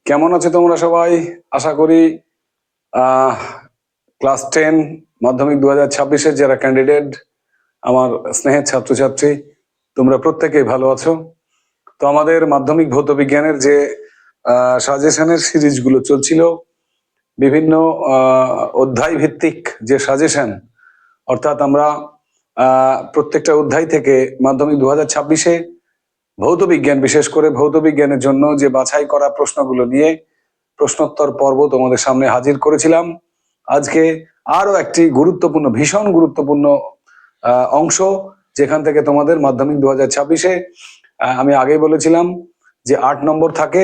কেমন আছো তোমরা সবাই? আশা করি ক্লাস 10 মাধ্যমিক 2026-এর যারা ক্যান্ডিডেট, আমার স্নেহের ছাত্রছাত্রী, তোমরা প্রত্যেকেই ভালো আছো। তো আমাদের মাধ্যমিক ভৌত বিজ্ঞানের যে সাজেশনের সিরিজগুলো চলছিল, বিভিন্ন অধ্যায় ভিত্তিক যে সাজেশন, অর্থাৎ আমরা প্রত্যেকটা অধ্যায় থেকে মাধ্যমিক 2026-এ ভৌত বিজ্ঞান, বিশেষ করে ভৌত বিজ্ঞানের জন্য যে বাছাই করা প্রশ্নগুলো নিয়ে প্রশ্নোত্তর পর্ব তোমাদের সামনে হাজির করেছিলাম। আজকে আরো একটি গুরুত্বপূর্ণ, ভীষণ গুরুত্বপূর্ণ অংশ, যেখান থেকে তোমাদের মাধ্যমিক 2026-এ আমি আগেই বলেছিলাম যে 8 নম্বর থাকে,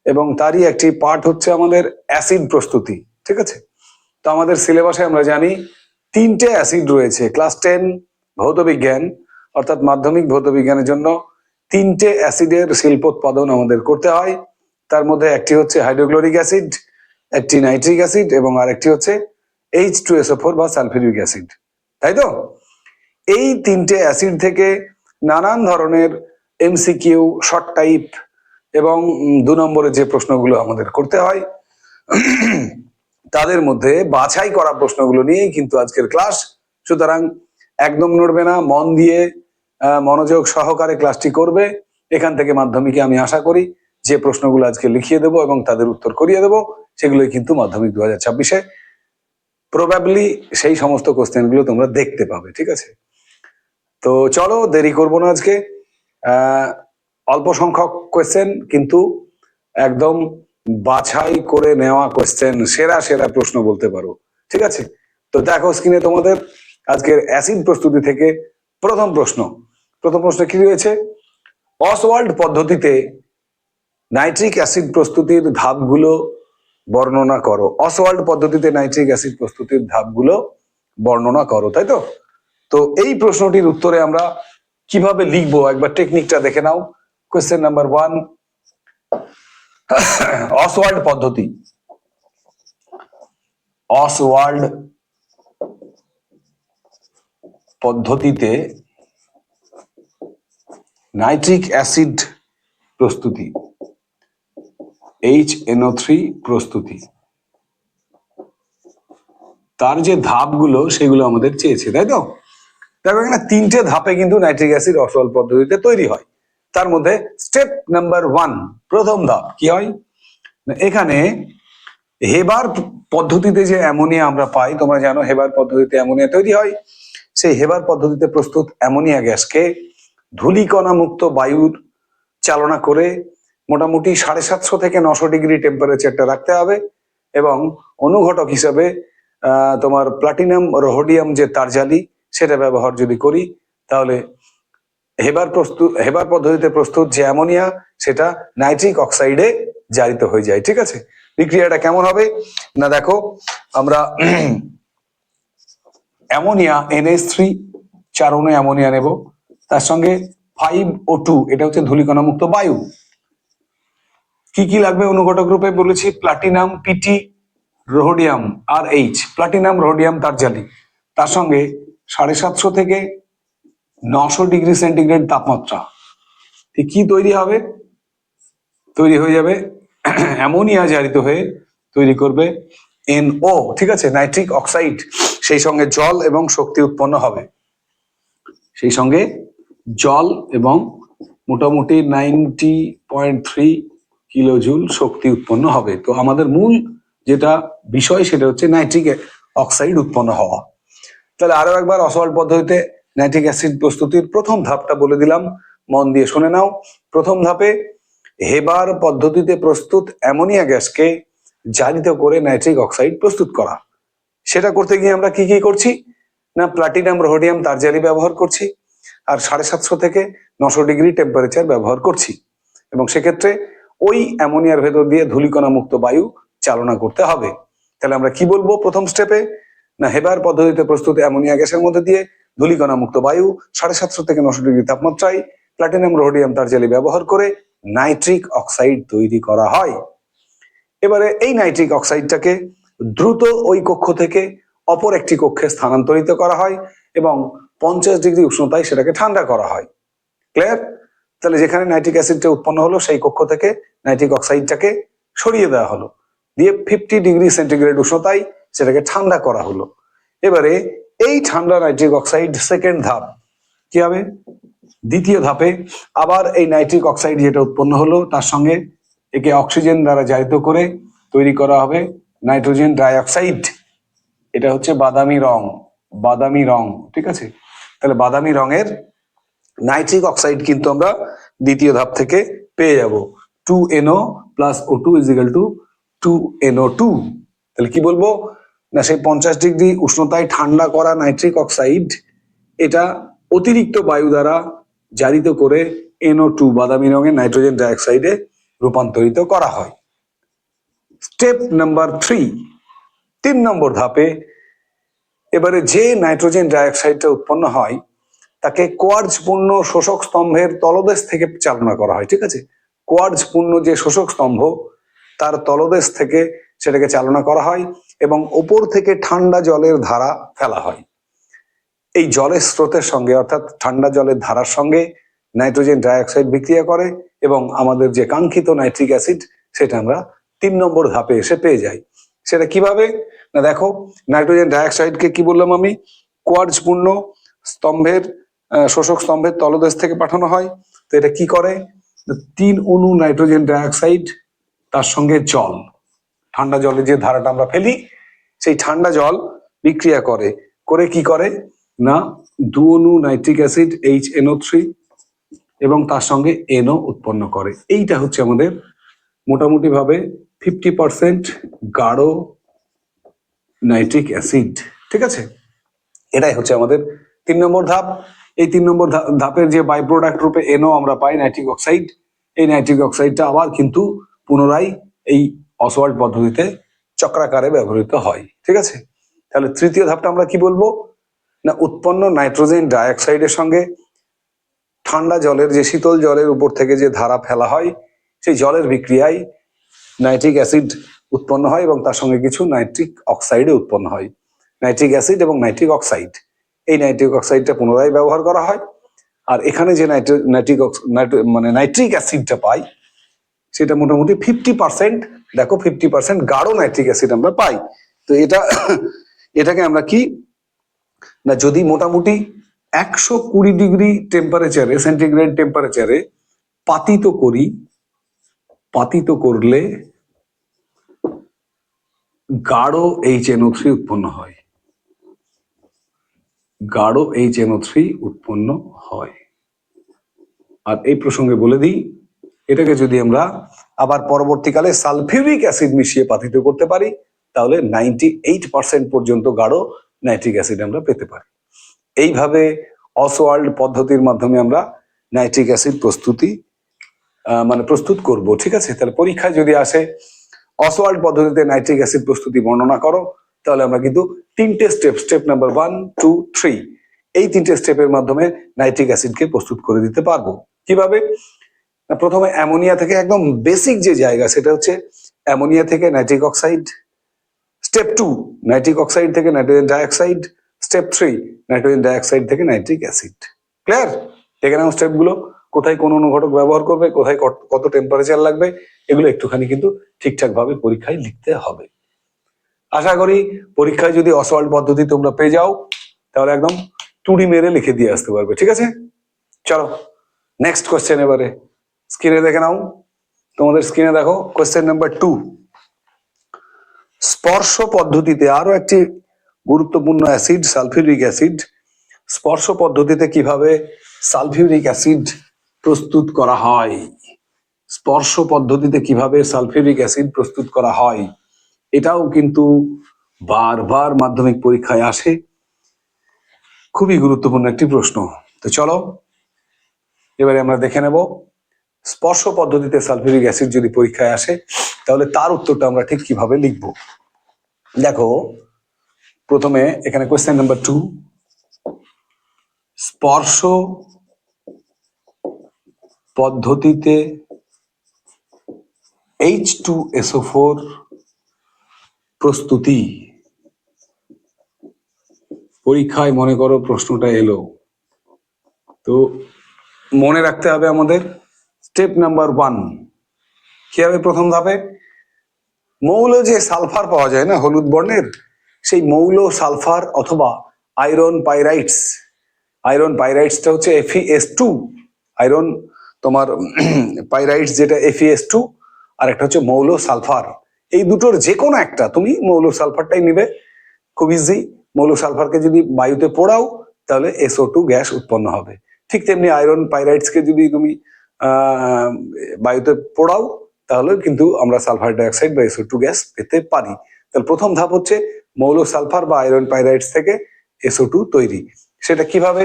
এবং তারই একটি পার্ট হচ্ছে আমাদের অ্যাসিড প্রস্তুতি। ঠিক আছে? তো আমাদের সিলেবাসে আমরা জানি 3টে অ্যাসিড রয়েছে। ক্লাস 10 ভৌত বিজ্ঞান অর্থাৎ মাধ্যমিক ভৌত বিজ্ঞানের জন্য 3টে অ্যাসিডের শিল্পোৎপাদন আমাদের করতে হয়। তার মধ্যে একটি হচ্ছে হাইড্রোক্লোরিক অ্যাসিড, একটি নাইট্রিক অ্যাসিড, এবং আরেকটি হচ্ছে H2SO4 বা সালফিউরিক অ্যাসিড। তাই তো? এই 3টে অ্যাসিড থেকে নানান ধরনের এমসিকিউ, শর্ট টাইপ এবং 2 নম্বরের যে প্রশ্নগুলো আমাদের করতে হয়, তাদের মধ্যে বাছাই করা প্রশ্নগুলো নিয়েই কিন্তু আজকের ক্লাস। সুতরাং একদম নড়বে না, মন দিয়ে মনোযোগ সহকারে ক্লাসটি করবে। এখান থেকে মাধ্যমিকে আমি আশা করি যে প্রশ্নগুলো আজকে লিখিয়ে দেবো এবং তাদের উত্তর করিয়ে দেবো, সেগুলোই কিন্তু মাধ্যমিক 2026-এ প্রবাবলি সেই সমস্ত কোশ্চেনগুলো তোমরা দেখতে পাবে। ঠিক আছে? তো চলো, দেরি করবো না আজকে। অল্প সংখ্যক কোয়েশ্চেন, কিন্তু একদম বাছাই করে নেওয়া কোয়েশ্চেন, সেরা সেরা প্রশ্ন বলতে পারো। ঠিক আছে? তো দেখো স্ক্রিনে তোমাদের আজকের অ্যাসিড প্রস্তুতি থেকে প্রথম প্রশ্ন কি রয়েছে? অসওয়াল্ড পদ্ধতিতে নাইট্রিক অ্যাসিড প্রস্তুতির ধাপগুলো বর্ণনা করো। অসওয়াল্ড পদ্ধতিতে নাইট্রিক অ্যাসিড প্রস্তুতির ধাপগুলো বর্ণনা করো। তাই তো? তো এই প্রশ্নটির উত্তরে আমরা কিভাবে লিখবো, একবার টেকনিকটা দেখে নাও। কোয়েশ্চেন নাম্বার 1, অসওয়াল্ড পদ্ধতিতে নাইট্রিক অ্যাসিড প্রস্তুতি, HNO3 প্রস্তুতি, তার যে ধাপগুলো সেগুলো আমাদের চেয়েছে। তাই তো? দেখো এখানে 3টে ধাপে কিন্তু নাইট্রিক অ্যাসিড অসওয়াল্ড পদ্ধতিতে তৈরি হয়। তার মধ্যে স্টেপ নাম্বার 1, প্রথম ধাপ কি হয়? এখানে হেবার পদ্ধতিতে যে অ্যামোনিয়া আমরা পাই, তোমরা জানো হেবার পদ্ধতিতে অ্যামোনিয়া তৈরি হয়। সেই হেবার পদ্ধতিতে প্রস্তুত অ্যামোনিয়া গ্যাসকে ধূলিকণা মুক্ত বায়ুর চালনা করে মোটামুটি 750 থেকে 900 ডিগ্রি টেম্পারেচারটা রাখতে হবে, এবং অনুঘটক হিসাবে তোমার প্লাটিনাম রোহোডিয়াম যে তারজালি, সেটা ব্যবহার যদি করি, তাহলে হেবার পদ্ধতিতে প্রস্তুত যে অ্যামোনিয়া, সেটা নাইট্রিক অক্সাইডে জারিত হয়ে যায়। ঠিক আছে? বিক্রিয়াটা কেমন হবে না, দেখো আমরা অ্যামোনিয়া NH3, 4 অণু অ্যামোনিয়া নেব, তার সঙ্গে 5O2, এটা হচ্ছে ধূলিকণা মুক্ত বায়ু। কি কি লাগবে অনুঘটক রূপে বলেছি? প্লাটিনাম PT, রোহোডিয়াম RH, প্লাটিনাম রোহোডিয়াম তারজালি, তার সঙ্গে 750 থেকে 900 ডিগ্রি সেন্টিগ্রেড তাপমাত্রা। কি তৈরি হবে? তৈরি হয়ে যাবে অ্যামোনিয়া জারিত হয়ে তৈরি করবে NO, ঠিক আছে, নাইট্রিক অক্সাইড। সেই সঙ্গে জল এবং শক্তি উৎপন্ন হবে। সেই সঙ্গে জল এবং মোটামুটি 90.3 কিলোজুল শক্তি উৎপন্ন হবে। তো আমাদের মূল যেটা বিষয় সেটা হচ্ছে নাইট্রিক অক্সাইড উৎপন্ন হওয়া। তাহলে আরো একবার অসওয়াল্ড পদ্ধতিতে নাইট্রিক অ্যাসিড প্রস্তুতির প্রথম ধাপটা বলে দিলাম, মন দিয়ে শুনে নাও। প্রথম ধাপে হেবার পদ্ধতিতে প্রস্তুত অ্যামোনিয়া গ্যাসকে জারিত করে নাইট্রিক অক্সাইড প্রস্তুত করা। সেটা করতে গিয়ে আমরা কি কি করছি না, প্লাটিনাম রোহোডিয়াম তারজালি ব্যবহার করছি, আর 750 থেকে 900 ডিগ্রি টেম্পারেচার ব্যবহার করছি, এবং সেক্ষেত্রে ওই অ্যামোনিয়ার ভেতর দিয়ে ধূলিকণা মুক্ত বায়ু চালনা করতে হবে। তাহলে আমরা কি বলবো প্রথম স্টেপে না, হেবার পদ্ধতিতে প্রস্তুত অ্যামোনিয়া গ্যাসের মধ্যে দিয়ে ধূলিকণা মুক্ত বায়ু 750 থেকে 900 ডিগ্রি তাপমাত্রায় প্লাটিনাম রোহোডিয়াম তারজালি ব্যবহার করে নাইট্রিক অক্সাইড তৈরি করা হয়। এবারে এই নাইট্রিক অক্সাইডটাকে দ্রুত ওই কক্ষ থেকে অপর একটি কক্ষে স্থানান্তরিত করা হয় এবং 50 ডিগ্রি উষ্ণতায় সেটাকে ঠান্ডা করা হয়। ক্লিয়ার? তাহলে যেখানে নাইট্রিক অ্যাসিডটা উৎপন্ন হলো সেই কক্ষ থেকে নাইট্রিক অক্সাইডটাকে সরিয়ে দেওয়া হলো, দিয়ে 50 ডিগ্রি সেন্টিগ্রেড উষ্ণতায় সেটাকে ঠান্ডা করা হলো। এবারে এই ঠান্ডা নাইট্রিক অক্সাইড সেকেন্ড ধাপ কি হবে, দ্বিতীয় ধাপে আবার এই নাইট্রিক অক্সাইড যেটা উৎপন্ন হলো তার সঙ্গে একে অক্সিজেন দ্বারা জারিত করে তৈরি করা হবে নাইট্রোজেন ডাইঅক্সাইড। এটা হচ্ছে বাদামি রং, বাদামি রং, ঠিক আছে। তাহলে বাদামি রঙের নাইট্রিক অক্সাইড কিন্তু আমরা দ্বিতীয় ধাপ থেকে পেয়ে যাব। 2NO plus O2 is equal to 2NO2। তাহলে কি বলবো না, সেই 50 ডিগ্রি উষ্ণতায় ঠান্ডা করা নাইট্রিক অক্সাইড এটা অতিরিক্ত বায়ু দ্বারা জারিত করে NO2 বাদামি রঙের নাইট্রোজেন ডাইঅক্সাইডে রূপান্তরিত করা হয়। স্টেপ নাম্বার 3, 3 নম্বর ধাপে এবারে যে নাইট্রোজেন ডাইঅক্সাইডটা উৎপন্ন হয় তাকে কোয়ার্জপূর্ণ শোষক স্তম্ভের তলদেশ থেকে চালনা করা হয়, ঠিক আছে। কোয়ার্জপূর্ণ যে শোষক স্তম্ভ তার তলদেশ থেকে সেটাকে চালনা করা হয় এবং ওপর থেকে ঠান্ডা জলের ধারা ফেলা হয়। এই জলের স্রোতের সঙ্গে অর্থাৎ ঠান্ডা জলের ধারার সঙ্গে নাইট্রোজেন ডাইঅক্সাইড বিক্রিয়া করে এবং আমাদের যে কাঙ্ক্ষিত নাইট্রিক অ্যাসিড সেটা আমরা 3 নম্বর ধাপে এসে পেয়ে যাই। সেটা কিভাবে না, দেখো নাইট্রোজেন ডাইঅক্সাইডকে কি বললাম আমি, কোয়ার্জপূর্ণ স্তম্ভের শোষক স্তম্ভের তলদেশ থেকে পাঠানো হয়। তো এটা কি করে, 3 অণু নাইট্রোজেন ডাইঅক্সাইড তার সঙ্গে জল, ঠান্ডা জলে যে ধারাটা আমরা ফেলি সেই ঠান্ডা জল বিক্রিয়া করে, করে কি করে না 2 অণু নাইট্রিক অ্যাসিড HNO3 এবং তার সঙ্গে NO উৎপন্ন করে। এইটা হচ্ছে আমাদের মোটামুটি ভাবে 50% গাঢ় নাইট্রিক অ্যাসিড, ঠিক আছে। এটাই হচ্ছে আমাদের 3 নম্বর ধাপ। এই 3 নম্বর ধাপের যে বাই প্রোডাক্ট রূপে NO আমরা পাই নাইট্রিক অক্সাইড, এই নাইট্রিক অক্সাইডটা আবার কিন্তু পুনরায় এই অসওয়াল্ড পদ্ধতিতে চক্রাকারে ব্যবহৃত হয়, ঠিক আছে। তাহলে তৃতীয় ধাপটা আমরা কি বলবো না, উৎপন্ন নাইট্রোজেন ডাইঅক্সাইডের সঙ্গে ঠান্ডা জলের যে শীতল জলের উপর থেকে যে ধারা ফেলা হয় সেই জলের বিক্রিয়ায় নাইট্রিক অ্যাসিড উৎপন্ন হয় এবং তার সঙ্গে কিছু নাইট্রিক অক্সাইডে উৎপন্ন হয়। নাইট্রিক অ্যাসিড এবং নাইট্রিক অক্সাইড, এই নাইট্রিক অক্সাইডটা পুনরায় ব্যবহার করা হয়। আর এখানে যে নাইট্রিক অ্যাসিডটা পাই সেটা মোটামুটি 50%, দেখো 50% গাঢ় নাইট্রিক অ্যাসিড আমরা পাই। তো এটাকে আমরা কি না, যদি মোটামুটি 120 ডিগ্রি টেম্পারেচারে সেন্টিগ্রেড টেম্পারেচারে পাতিত করি, পাতিত করলে গাঢ় HNO3 উৎপন্ন হয়, গাঢ় HNO3 উৎপন্ন হয়। আর এই প্রসঙ্গে বলে দিই, এটাকে যদি আমরা আবার পরবর্তীকালে সালফিউরিক অ্যাসিড মিশিয়ে পাতিত করতে পারি তাহলে 98% পর্যন্ত গাঢ় নাইট্রিক অ্যাসিড আমরা পেতে পারি। এইভাবে অসওয়াল্ড পদ্ধতির মাধ্যমে আমরা নাইট্রিক অ্যাসিড প্রস্তুত করব, ঠিক আছে। তাহলে পরীক্ষায় যদি আসে অসওয়াল্ড পদ্ধতিতে নাইট্রিক অ্যাসিড প্রস্তুতি বর্ণনা করো, তাহলে আমরা কিন্তু 3টে স্টেপ নাম্বার 1, 2, 3 এই 3টে স্টেপের মাধ্যমে নাইট্রিক অ্যাসিডকে প্রস্তুত করে দিতে পারবো। কিভাবে না, প্রথমে অ্যামোনিয়া থেকে একদম বেসিক যে জায়গা সেটা হচ্ছে অ্যামোনিয়া থেকে nitric oxide, step 2 nitric oxide থেকে nitrogen dioxide, step 3 nitrogen dioxide থেকে নাইট্রিক অ্যাসিড। ক্লিয়ার? দেখে নাও স্টেপগুলো, কোথায় কোন অনুঘটক ব্যবহার করবে, কোথায় কত টেম্পারেচার লাগবে, এগুলো একটুখানি কিন্তু ঠিকঠাক ভাবে পরীক্ষায় লিখতে হবে। আশা করি পরীক্ষায় যদি অসওয়াল্ড পদ্ধতি তোমরা পেয়ে যাও তাহলে একদম টুড়ি মেরে লিখে দিয়ে আসতে পারবে, ঠিক আছে। চলো নেক্সট কোশ্চেন, এবারে স্ক্রিনে দেখে নাও, তোমাদের স্ক্রিনে দেখো কোশ্চেন নাম্বার 2। স্পর্শ পদ্ধতিতে আরো একটি গুরুত্বপূর্ণ অ্যাসিড সালফিউরিক অ্যাসিড, স্পর্শ পদ্ধতিতে কিভাবে সালফিউরিক অ্যাসিড প্রস্তুত করা হয়, স্পর্শ পদ্ধতিতে কিভাবে সালফিউরিক অ্যাসিড প্রস্তুত করা হয়, এটাও কিন্তু বারবার মাধ্যমিক পরীক্ষায় আসে, খুবই গুরুত্বপূর্ণ একটি প্রশ্ন। তো চলো এবারে আমরা দেখে নেব স্পর্শ পদ্ধতিতে সালফিউরিক অ্যাসিড যদি পরীক্ষায় আসে তাহলে তার উত্তরটা আমরা ঠিক কিভাবে লিখব। দেখো প্রথমে এখানে কোয়েশ্চেন নাম্বার 2, স্পর্শ পদ্ধতিতে H2SO4 প্রস্তুতি, পরীক্ষায় মনে করো প্রশ্নটা এলো, তো মনে রাখতে হবে আমাদের স্টেপ নাম্বার 1 কি হবে প্রথম ধাপে মৌল যে সালফার পাওয়া যায় না হলুদ বর্ণের, সেই মৌল সালফার অথবা আয়রন পাইরাইটস, আয়রন পাইরাইটসটা হচ্ছে Fe2, আয়রন তোমার পাইরাইটস যেটা Fe2, আর একটা হচ্ছে মৌল সালফার। এই দুটোর যে কোনো একটা তুমি মৌল সালফারটাই নিবে, খুব ইজি। মৌল সালফারকে যদি বায়ুতে পোড়াও তাহলে SO2 গ্যাস উৎপন্ন হবে। ঠিক তেমনি আয়রন পাইরাইটসকে যদি তুমি বায়ুতে পোড়াও তাহলে কিন্তু আমরা সালফার ডাইঅক্সাইড বা SO2 গ্যাস পেতে পারি। তাহলে প্রথম ধাপ হচ্ছে মৌল সালফার বা আয়রন পাইরাইটস থেকে SO2 তৈরি। সেটা কিভাবে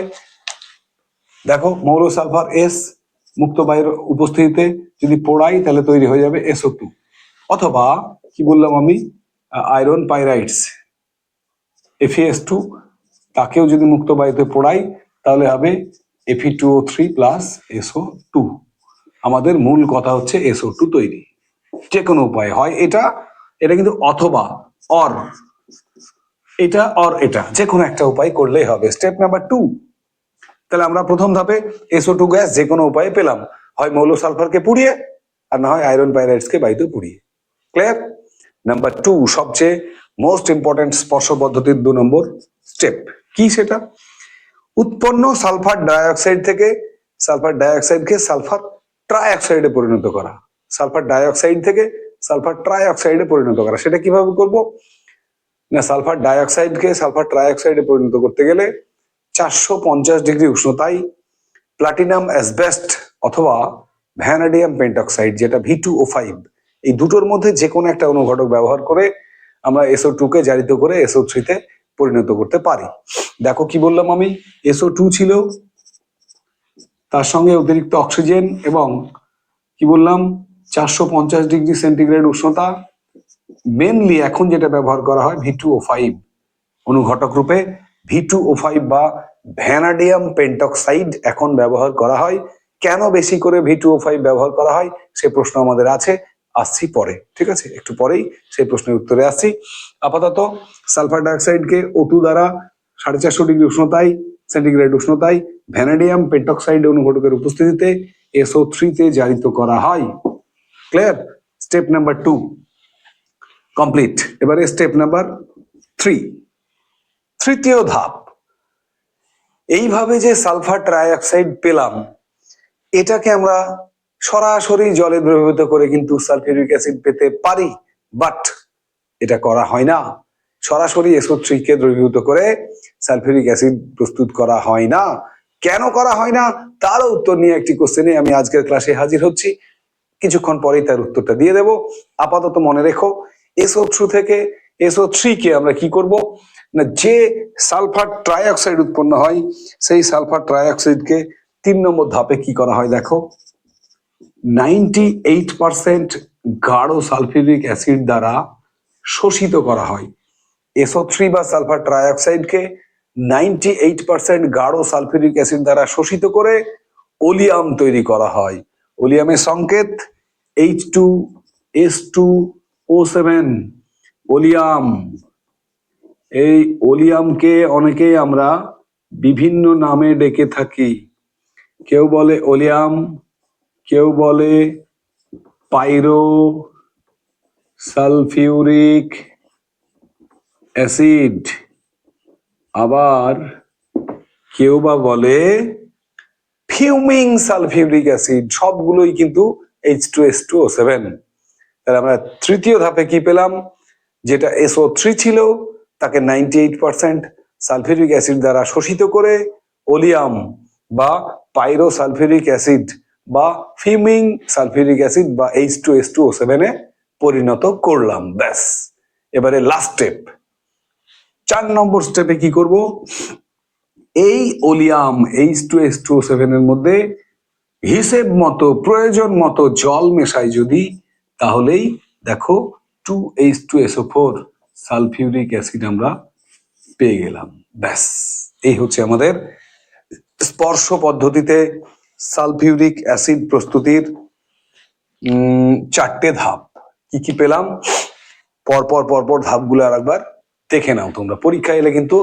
দেখো, মৌল সালফার S মুক্ত বায়ুর উপস্থিতিতে যদি পোড়াই তাহলে তৈরি হয়ে যাবে SO2, অথবা কি বললাম আমি, আয়রন পাইরাইটস Fe2 তাকেও যদি মুক্ত বায়ুতে পোড়াই তাহলে হবে Fe2O3 প্লাস SO2। আমাদের মূল কথা হচ্ছে SO2 তৈরি। যে কোনো উপায় হয়, এটা এটা কিন্তু অথবা অর, এটা অর এটা, যে কোনো একটা উপায় করলেই হবে। স্টেপ নাম্বার 2, তাহলে আমরা প্রথম ধাপে SO2 গ্যাস যে কোনো উপায়ে পেলাম, হয় মৌল সালফারকে পুড়িয়ে আর না হয় আয়রন পাইরাইটসকে বায়ুতে পুড়িয়ে। ক্লিয়ার? নাম্বার 2, সবচেয়ে মোস্ট ইম্পর্টেন্ট স্পর্শ পদ্ধতির 2 নম্বর স্টেপ কি, সেটা উৎপন্ন সালফার ডাইঅক্সাইড থেকে সালফার ডাইঅক্সাইডকে সালফার ট্রাইঅক্সাইডে পরিণত করা, সালফার ডাইঅক্সাইড থেকে সালফার ট্রাইঅক্সাইডে পরিণত করা। সেটা কিভাবে করব না, সালফার ডাইঅক্সাইডকে সালফার ট্রাইঅক্সাইডে পরিণত করতে গেলে 450 ডিগ্রি উষ্ণতায় প্লাটিনাম অ্যাসবেস্ট অথবা ভ্যানাডিয়াম পেন্টক্সাইড যেটা V2O5, এই দুটোর মধ্যে যে কোনো একটা অনুঘটক ব্যবহার করে আমরা SO2 কে জারিত করে SO3 তে পরিণত করতে পারি। দেখো কি বললাম আমি, SO2 ছিল, তার সঙ্গে অতিরিক্ত অক্সিজেন এবং কি বললাম 450 ডিগ্রি সেন্টিগ্রেড উষ্ণতা। মেনলি এখন যেটা ব্যবহার করা হয় V2O5 অনুঘটক রূপে, V2O5 বা ভ্যানাডিয়াম পেন্টক্সাইড এখন ব্যবহার করা হয়। কেন বেশি করে V2O5 ব্যবহার করা হয় সে প্রশ্ন আমাদের আছে, আসছি পরে, ঠিক আছে, একটু পরেই সেই প্রশ্নের উত্তরে আসছি। আপাতত সালফার ডাইঅক্সাইডকে O2 দ্বারা 450 ডিগ্রি উষ্ণতায় সেন্টিগ্রেড উষ্ণতায় ভ্যানাডিয়াম পেন্টক্সাইড অনুঘটকের উপস্থিতিতে SO3 তে জারিত করা হয়। ক্লিয়ার? Step number 2 complete. এবারে স্টেপ নাম্বার 3, তৃতীয় ধাপ। এইভাবে যে সালফার ট্রাইঅক্সাইড পেলাম, এটাকে আমরা সরাসরি জলে দ্রবীভূত করে কিন্তু সালফিউরিক অ্যাসিড পেতে পারি, বাট এটা করা হয় না। সরাসরি SO3 কে দ্রবীভূত করে সালফিউরিক অ্যাসিড প্রস্তুত করা হয় না। কেন করা হয় না তার উত্তর নিয়ে একটি কোশ্চেনে আমি আজকের ক্লাসে হাজির হচ্ছি, কিছুক্ষণ পরেই তার উত্তরটা দিয়ে দেব। আপাতত মনে রেখো, SO3 থেকে SO3 কে আমরা কি করব না, যে সালফার ট্রাইঅক্সাইড উৎপন্ন হয় সেই সালফার ট্রাইঅক্সাইডকে 3 নম্বর ধাপে কি করা হয় দেখো, 98% গাঢ় সালফিউরিক অ্যাসিড দ্বারা শোষিত করা হয়। SO3 বা সালফার ট্রাইঅক্সাইডকে 98% গাঢ় সালফিউরিক অ্যাসিড দ্বারা শোষিত করে ওলিয়াম তৈরি করা হয়। ওলিয়ামের সংকেত H2S2O7, ওলিয়াম। এই ওলিয়ামকে অনেকেই আমরা বিভিন্ন নামে ডেকে থাকি। কেউ বলে ওলিয়াম, কেউ বলে পাইরো সালফিউরিক অ্যাসিড, আবার কেউ বা বলে ফিউমিং সালফিউরিক অ্যাসিড। সবগুলোই কিন্তু H2S2O7। তাহলে আমরা তৃতীয় ধাপে কি পেলাম, যেটা SO3 ছিল তাকে 98% সালফিউরিক অ্যাসিড দ্বারা শোষিত করে ওলিয়াম বা পাইরো সালফিউরিক অ্যাসিড বা ফিউমিং সালফিউরিক অ্যাসিড বা H2S2O7 এ পরিণত করলাম। ব্যাস, এবারে লাস্ট স্টেপ, 4 নম্বর স্টেপে কি করব, এই ওলিয়াম H2S2O7 এর মধ্যে হিসেব মতো প্রয়োজন মতো জল মেশাই যদি, তাহলেই দেখো 2H2SO4 সালফিউরিক অ্যাসিড আমরা পেয়ে গেলাম। ব্যাস, এই হচ্ছে আমাদের স্পর্শ পদ্ধতিতে সালফিউরিক অ্যাসিড প্রস্তুতির 4টে ধাপ। কি কি পেলাম পরপর ধাপগুলো আর একবার দেখে নাও তোমরা, পরীক্ষা এলে কিন্তু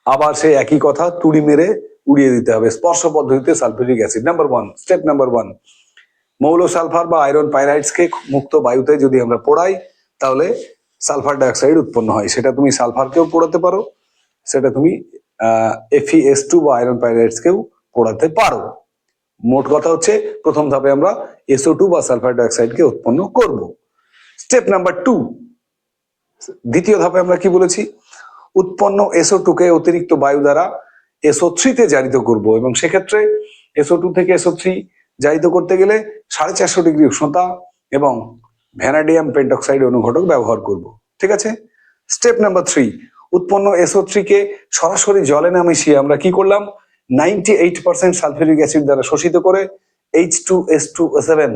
আবার সেই একই কথা তুড়ি মেরে উড়িয়ে দিতে হবে। স্পর্শ পদ্ধতিতে sulphuric acid number 1, step number 1, মৌল সালফার বা আয়রন পাইরাইটসকে মুক্ত বায়ুতে যদি আমরা পোড়াই তাহলে সালফার ডাইঅক্সাইড উৎপন্ন হয়। সেটা তুমি সালফারকেও পোড়াতে পারো, সেটা তুমি FeS2 বা আয়রন পাইরাইডসকেও পোড়াতে পারো। মোট কথা হচ্ছে প্রথম ধাপে আমরা SO2 বা সালফার ডাইঅক্সাইডকে উৎপন্ন করব। স্টেপ নাম্বার 2, দ্বিতীয় ধাপে আমরা কি বলেছি, উৎপন্ন SO2 কে অতিরিক্ত বায়ু দ্বারা SO3 তে জারিত করব, এবং সেক্ষেত্রে SO2 থেকে SO3 জারিত করতে গেলে 450 ডিগ্রি উষ্ণতা এবং ভ্যানাডিয়াম পেন্টক্সাইড অনুঘটক ব্যবহার করব। ঠিক আছে। স্টেপ নাম্বার 3, উৎপন্ন SO3 কে সরাসরি জলে না মিশিয়ে আমরা কি করলাম, 98% সালফিউরিক অ্যাসিড দ্বারা শোষিত করে H2S2O7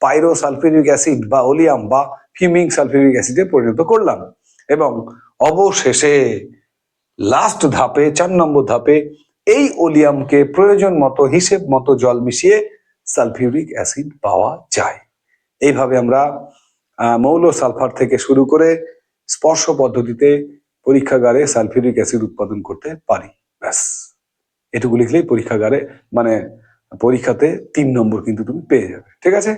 পাইরো সালফিউরিক অ্যাসিড বা ওলিয়াম বা ফিউমিং সালফিউরিক অ্যাসিডে পরিণত করলাম। এবং অবশেষে লাস্ট ধাপে 4 নম্বর ধাপে এই ওলিয়ামকে প্রয়োজন মতো হিসেব মতো জল মিশিয়ে সালফিউরিক অ্যাসিড পাওয়া যায়। এইভাবে আমরা মৌল সালফার থেকে শুরু করে স্পর্শ পদ্ধতিতে পরীক্ষাগারে সালফিউরিক অ্যাসিড উৎপাদন করতে পারি। ব্যাস, এটুকু লিখলেই পরীক্ষাগারে মানে পরীক্ষাতে 3 নম্বর কিন্তু তুমি পেয়ে যাবে। ঠিক আছে,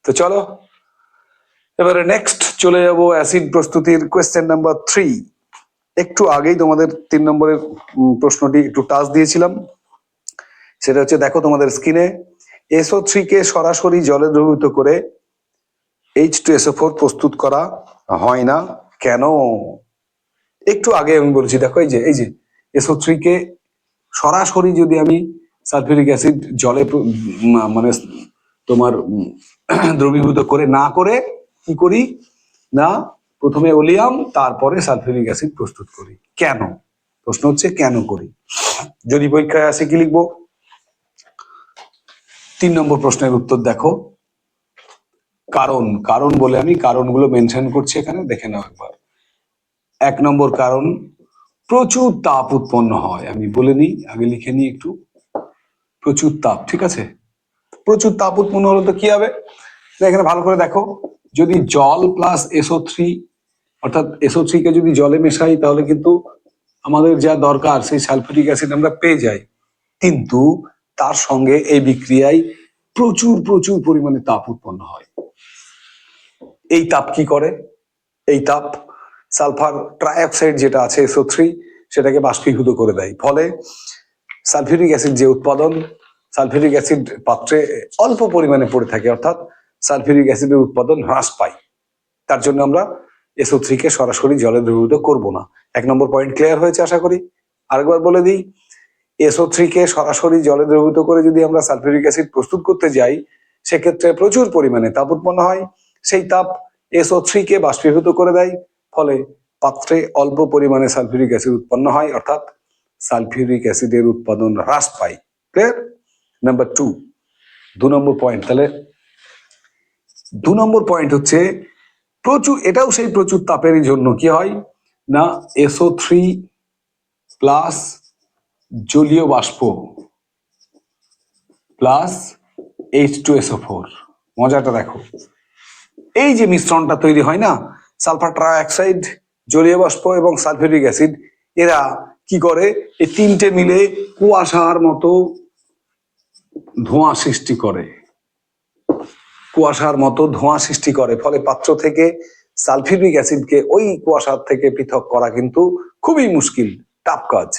তো চলো এবারে নেক্সট চলে যাব অ্যাসিড প্রস্তুতির কোয়েশ্চেন নাম্বার 3। একটু আগেই তোমাদের 3 নম্বরের প্রশ্নটি একটু টাচ দিয়েছিলাম। সেটা হচ্ছে, দেখো তোমাদের স্ক্রিনে, SO3 কে সরাসরি জলে দ্রবীভূত করে H2SO4 প্রস্তুত করা হয় না কেন? একটু আগে আমি বলছি, দেখো এই যে SO3 কে সরাসরি যদি আমি সালফিউরিক অ্যাসিড জলে মানে তোমার দ্রবীভূত করে না করে কি করি না, প্রথমে ওলিয়াম তারপরে সালফিউরিক অ্যাসিড প্রস্তুত করি। কেন? প্রশ্ন হচ্ছে কেন করি। যদি পরীক্ষায় আসে কি লিখবো? 3 নম্বর প্রশ্নের উত্তর দেখো, কারণ। কারণ বলে আমি কারণগুলো মেনশন করছি এখানে, দেখে নাও একবার। 1 নম্বর কারণ, প্রচুর তাপ উৎপন্ন হয়। আমি বলে নিই, আগে লিখে নিই একটু, প্রচুর তাপ। ঠিক আছে, প্রচুর তাপ উৎপন্ন হলে তো কি হবে, এখানে ভালো করে দেখো, যদি জল প্লাস SO3 অর্থাৎ SO3 কে যদি জলে মেশাই তাহলে কিন্তু আমাদের যা দরকার সেই সালফিউরিক অ্যাসিড আমরা পেয়ে যাই, কিন্তু তার সঙ্গে এই বিক্রিয়ায় প্রচুর প্রচুর পরিমাণে তাপ উৎপন্ন হয়। এই তাপ কি করে? এই তাপ সালফার ট্রাইঅক্সাইড যেটা আছে SO3 সেটাকে বাষ্পীভূত করে দেয়। ফলে সালফিউরিক অ্যাসিড যে উৎপাদন, সালফিউরিক অ্যাসিড পাত্রে অল্প পরিমাণে পড়ে থাকে, অর্থাৎ সালফিউরিক অ্যাসিডের উৎপাদন হ্রাস পায়। তার জন্য আমরা SO3 কে সরাসরি জলে দ্রবীভূত করব না। 1 নম্বর পয়েন্ট ক্লিয়ার হয়েছে আশা করি। আরেকবার বলে দিই, SO3 কে সরাসরি জলে দ্রবীভূত করে যদি আমরা সালফিউরিক অ্যাসিড প্রস্তুত করতে যাই, সেক্ষেত্রে প্রচুর পরিমাণে তাপ উৎপন্ন হয়। সেই তাপ SO3 কে বাষ্পীভূত করে দেয়, ফলে পাত্রে অল্প পরিমাণে সালফিউরিক অ্যাসিড উৎপন্ন হয়, অর্থাৎ সালফিউরিক অ্যাসিডের উৎপাদন হ্রাস পায়। ক্লিয়ার? নাম্বার 2 নম্বর পয়েন্ট। তাহলে 2 নম্বর পয়েন্ট হচ্ছে প্রচুর, এটাও সেই প্রচুর তাপেরই জন্য কি হয় না, SO3 প্লাস জলীয় বাষ্প প্লাস H2SO4। মজাটা দেখো, এই যে মিশ্রণটা তৈরি হয় না, সালফার ট্রাইঅক্সাইড, জলীয় বাষ্প এবং সালফিউরিক অ্যাসিড, এরা কি করে, এই তিনটে মিলে কুয়াশার মতো ধোঁয়া সৃষ্টি করে, কুয়াশার মতো ধোঁয়া সৃষ্টি করে। ফলে পাত্র থেকে সালফিউরিক অ্যাসিডকে ওই কুয়াশার থেকে পৃথক করা কিন্তু খুবই মুশকিল, টাফ কাজ।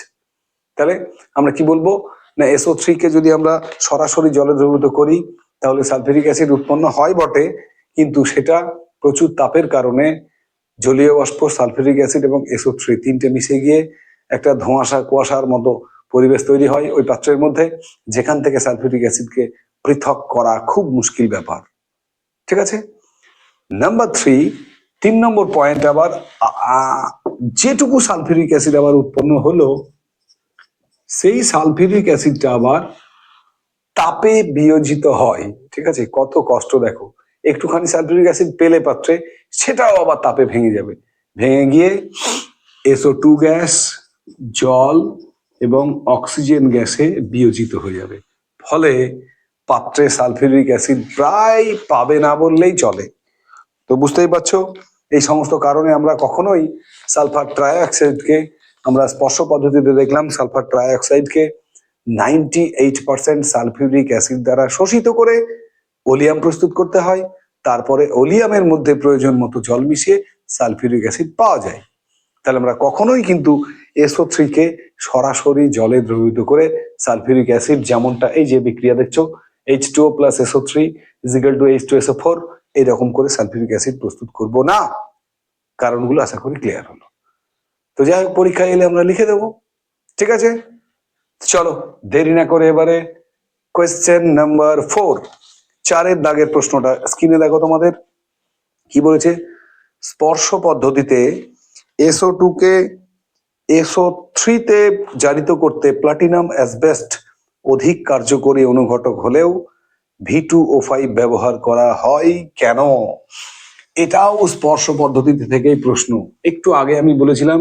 তাহলে আমরা কি বলবো না, SO3 কে যদি আমরা সরাসরি জলে দ্রবীভূত করি তাহলে সালফিউরিক অ্যাসিড উৎপন্ন হয় বটে, কিন্তু সেটা প্রচুর তাপের কারণে জলীয় বাষ্প, সালফিউরিক অ্যাসিড এবং SO3 তিনটে মিশে গিয়ে একটা ধোঁয়াশা কুয়াশার মতো পরিবেশ তৈরি হয় ওই পাত্রের মধ্যে, যেখান থেকে সালফিউরিক অ্যাসিডকে পৃথক করা খুব মুশকিল ব্যাপার। ঠিক আছে। নাম্বার 3 নম্বর পয়েন্ট, আবার যেটুকু সালফিউরিক অ্যাসিড আবার উৎপন্ন হলো, সেই সালফিউরিক অ্যাসিডটা আবার তাপে বিয়োজিত হয়। ঠিক আছে, কত কষ্ট দেখো, একটুখানি সালফিউরিক অ্যাসিড পেলে পাত্রে, সেটাও আবার তাপে ভেঙে যাবে, ভেঙে গিয়ে SO2 গ্যাস, জল এবং অক্সিজেন গ্যাসে বিয়োজিত হয়ে যাবে। ফলে পাত্রে সালফিউরিক অ্যাসিড প্রায় পাবে না বললেই চলে। তো বুঝতেই পারছো, এই সমস্ত কারণে আমরা কখনোই সালফার ট্রাইঅক্সাইডকে, আমরা স্পর্শ পদ্ধতিতে দেখলাম সালফার ট্রাইঅক্সাইডকে 98% সালফিউরিক অ্যাসিড দ্বারা শোষিত করে ওলিয়াম প্রস্তুত করতে হয়, তারপরে ওলিয়ামের মধ্যে প্রয়োজন মতো জল মিশিয়ে সালফিউরিক অ্যাসিড পাওয়া যায়। তাহলে আমরা কখনোই কিন্তু SO3 কে সরাসরি জলে দ্রবীভূত করে সালফিউরিক অ্যাসিড, যেমনটা এই যে বিক্রিয়া দেখছো H2O + SO3 = H2SO4, এইরকম করে সালফিউরিক অ্যাসিড প্রস্তুত করব না। কারণগুলো আশা করি ক্লিয়ার হলো। তো যাই হোক, পরীক্ষায় এলে আমরা লিখে দেবো, ঠিক আছে? চলো দেরি না করে এবারে কোয়েশ্চেন নাম্বার 4, 4-এর দাগের প্রশ্নটা স্ক্রিনে দেখো তোমাদের কি বলেছে। স্পর্শ পদ্ধতিতে SO2 কে SO3 তে জারিত করতে প্লাটিনাম অ্যাসবেস্ট অধিক কার্যকরী অনুঘটক হলেও V2O5 ব্যবহার করা হয় কেন? এটাও স্পর্শ পদ্ধতি থেকেই প্রশ্ন। একটু আগে আমি বলেছিলাম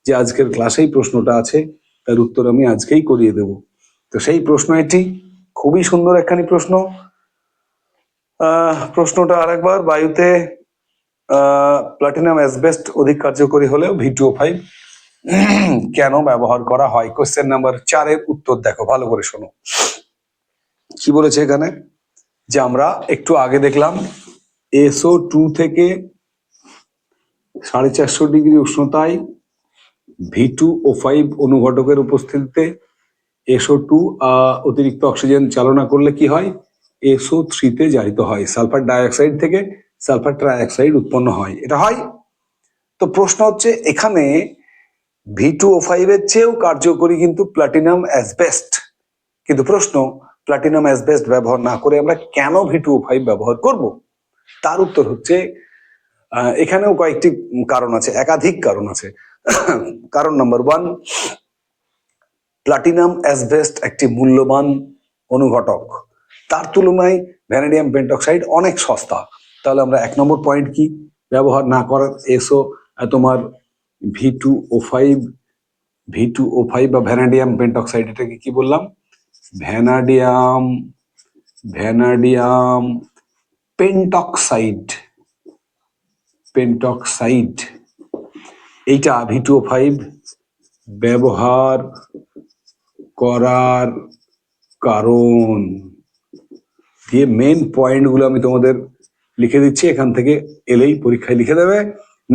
যে আজকের ক্লাসেই প্রশ্নটা আছে, তার উত্তর আমি আজকেই করিয়ে দেব। তো সেই প্রশ্ন এটি, খুবই সুন্দর একখানি প্রশ্ন। প্রশ্নটা আরেকবার, বায়ুতে প্লাটিনাম অ্যাসবেস্ট অধিক কার্যকরী হলেও V2O5 কেন ব্যবহার করা হয়? কোশ্চেন নাম্বার 4-এর উত্তর দেখো, ভালো করে শোনো কি বলেছে এখানে। যে আমরা একটু আগে দেখলাম SO2 থেকে 450 ডিগ্রি উষ্ণতায় V2O5 অনুঘটকের উপস্থিতিতে SO2 অতিরিক্ত অক্সিজেন চালনা করলে কি হয়? SO3 তে জারিত হয়, সালফার ডাইঅক্সাইড থেকে সালফার ট্রাইঅক্সাইড উৎপন্ন হয়, এটা হয়। তো প্রশ্ন হচ্ছে এখানে V2O5 এর চেয়েও কার্যকরী কিন্তু প্লাটিনাম অ্যাসবেস্ট, কিন্তু প্রশ্ন প্লাটিনাম অ্যাসবেস্ট ব্যবহার না করে আমরা কেন V2O5 ব্যবহার করব? তার উত্তর হচ্ছে এখানেও কয়েকটি কারণ আছে, একাধিক কারণ আছে। কারণ নাম্বার 1, প্লাটিনাম অ্যাসবেস্ট একটি মূল্যবান অনুঘটক, তার তুলনায় ভ্যানাডিয়াম পেন্টক্সাইড অনেক সস্তা। তাহলে আমরা 1 নম্বর পয়েন্ট কি ব্যবহার না করার তোমার V2O5 বা ভ্যানাডিয়াম পেন্টক্সাইড, এটাকে কি বললাম? ভ্যানাডিয়াম পেন্টক্সাইড, এইটা V2O5 ব্যবহার করার কারণ দিয়ে মেন পয়েন্টগুলো আমি তোমাদের লিখে দিচ্ছি, এখান থেকে এলেই পরীক্ষায় লিখে দেবে।